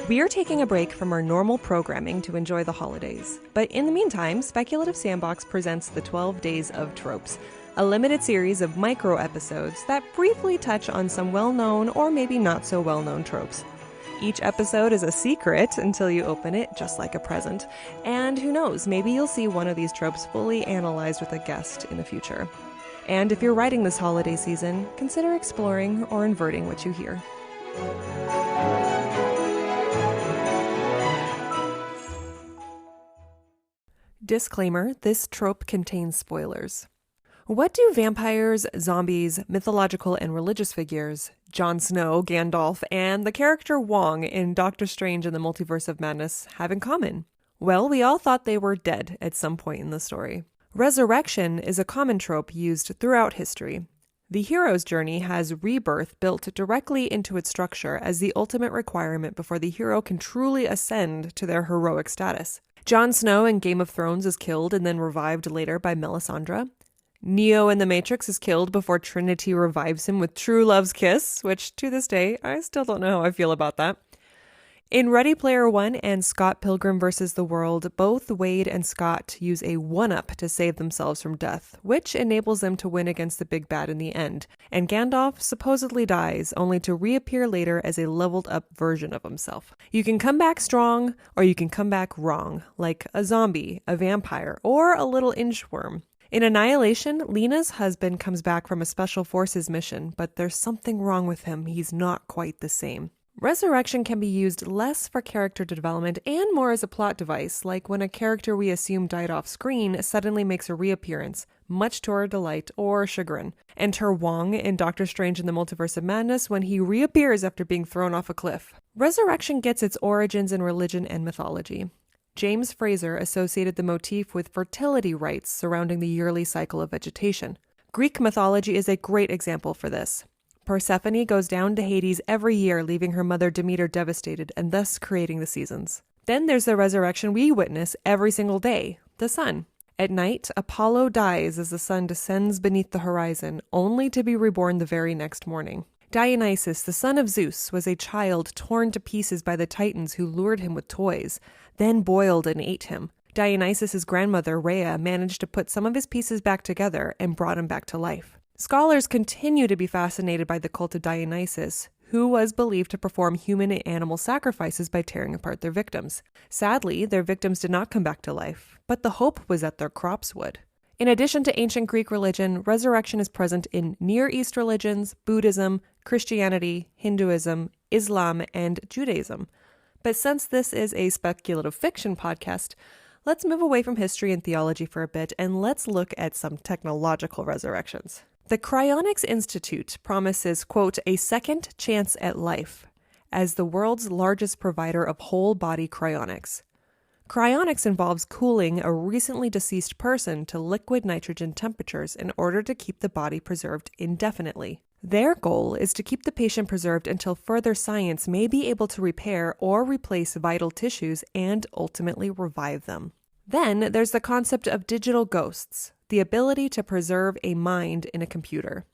We are taking a break from our normal programming to enjoy the holidays. But in the meantime, Speculative Sandbox presents the 12 Days of Tropes, a limited series of micro-episodes that briefly touch on some well-known or maybe not so well-known tropes. Each episode is a secret until you open it, just like a present. And who knows, maybe you'll see one of these tropes fully analyzed with a guest in the future. And if you're writing this holiday season, consider exploring or inverting what you hear. Disclaimer, this trope contains spoilers. What do vampires, zombies, mythological and religious figures, Jon Snow, Gandalf, and the character Wong in Doctor Strange and the Multiverse of Madness have in common? Well, we all thought they were dead at some point in the story. Resurrection is a common trope used throughout history. The hero's journey has rebirth built directly into its structure as the ultimate requirement before the hero can truly ascend to their heroic status. Jon Snow in Game of Thrones is killed and then revived later by Melisandre. Neo in The Matrix is killed before Trinity revives him with true love's kiss, which to this day, I still don't know how I feel about that. In Ready Player One and Scott Pilgrim vs. the World, both Wade and Scott use a one-up to save themselves from death, which enables them to win against the big bad in the end. And Gandalf supposedly dies, only to reappear later as a leveled-up version of himself. You can come back strong, or you can come back wrong, like a zombie, a vampire, or a little inchworm. In Annihilation, Lena's husband comes back from a Special Forces mission, but there's something wrong with him. He's not quite the same. Resurrection can be used less for character development and more as a plot device, like when a character we assume died off screen suddenly makes a reappearance, much to our delight or chagrin. Enter Wong in Doctor Strange and the Multiverse of Madness when he reappears after being thrown off a cliff. Resurrection gets its origins in religion and mythology. James Frazer associated the motif with fertility rites surrounding the yearly cycle of vegetation. Greek mythology is a great example for this. Persephone goes down to Hades every year, leaving her mother Demeter devastated and thus creating the seasons. Then there's the resurrection we witness every single day, the sun. At night, Apollo dies as the sun descends beneath the horizon, only to be reborn the very next morning. Dionysus, the son of Zeus, was a child torn to pieces by the Titans who lured him with toys, then boiled and ate him. Dionysus' grandmother, Rhea, managed to put some of his pieces back together and brought him back to life. Scholars continue to be fascinated by the cult of Dionysus, who was believed to perform human and animal sacrifices by tearing apart their victims. Sadly, their victims did not come back to life, but the hope was that their crops would. In addition to ancient Greek religion, resurrection is present in Near East religions, Buddhism, Christianity, Hinduism, Islam, and Judaism. But since this is a speculative fiction podcast, let's move away from history and theology for a bit and let's look at some technological resurrections. The Cryonics Institute promises, quote, a second chance at life as the world's largest provider of whole-body cryonics. Cryonics involves cooling a recently deceased person to liquid nitrogen temperatures in order to keep the body preserved indefinitely. Their goal is to keep the patient preserved until further science may be able to repair or replace vital tissues and ultimately revive them. Then there's the concept of digital ghosts, the ability to preserve a mind in a computer.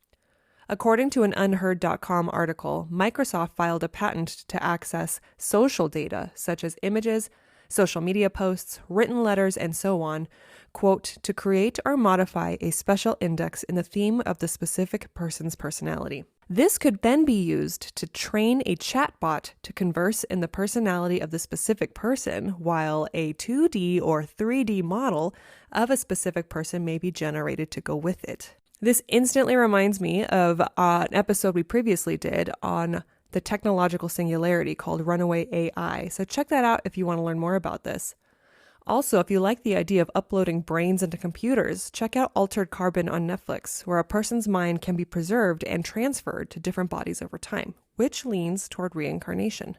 According to an unheard.com article, Microsoft filed a patent to access social data such as images, social media posts, written letters, and so on, quote, to create or modify a special index in the theme of the specific person's personality. This could then be used to train a chatbot to converse in the personality of the specific person, while a 2D or 3D model of a specific person may be generated to go with it. This instantly reminds me of an episode we previously did on the technological singularity called Runaway AI, so check that out if you want to learn more about this. Also, if you like the idea of uploading brains into computers, check out Altered Carbon on Netflix, where a person's mind can be preserved and transferred to different bodies over time, which leans toward reincarnation.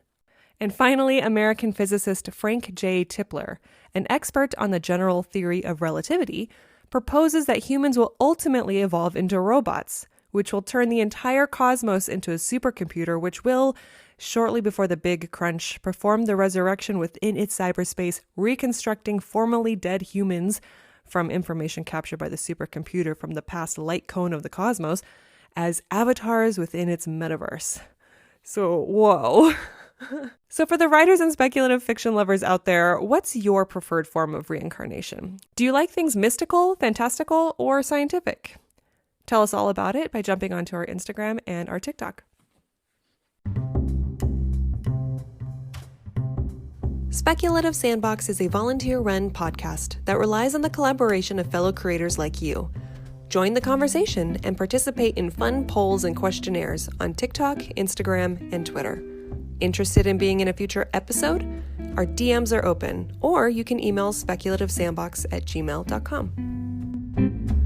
And finally, American physicist Frank J. Tipler, an expert on the general theory of relativity, proposes that humans will ultimately evolve into robots, which will turn the entire cosmos into a supercomputer, which will, shortly before the Big Crunch, perform the resurrection within its cyberspace, reconstructing formerly dead humans from information captured by the supercomputer from the past light cone of the cosmos as avatars within its metaverse. So, whoa. So for the writers and speculative fiction lovers out there, what's your preferred form of reincarnation? Do you like things mystical, fantastical, or scientific? Tell us all about it by jumping onto our Instagram and our TikTok. Speculative Sandbox is a volunteer-run podcast that relies on the collaboration of fellow creators like you. Join the conversation and participate in fun polls and questionnaires on TikTok, Instagram, and Twitter. Interested in being in a future episode? Our DMs are open, or you can email speculativesandbox@gmail.com.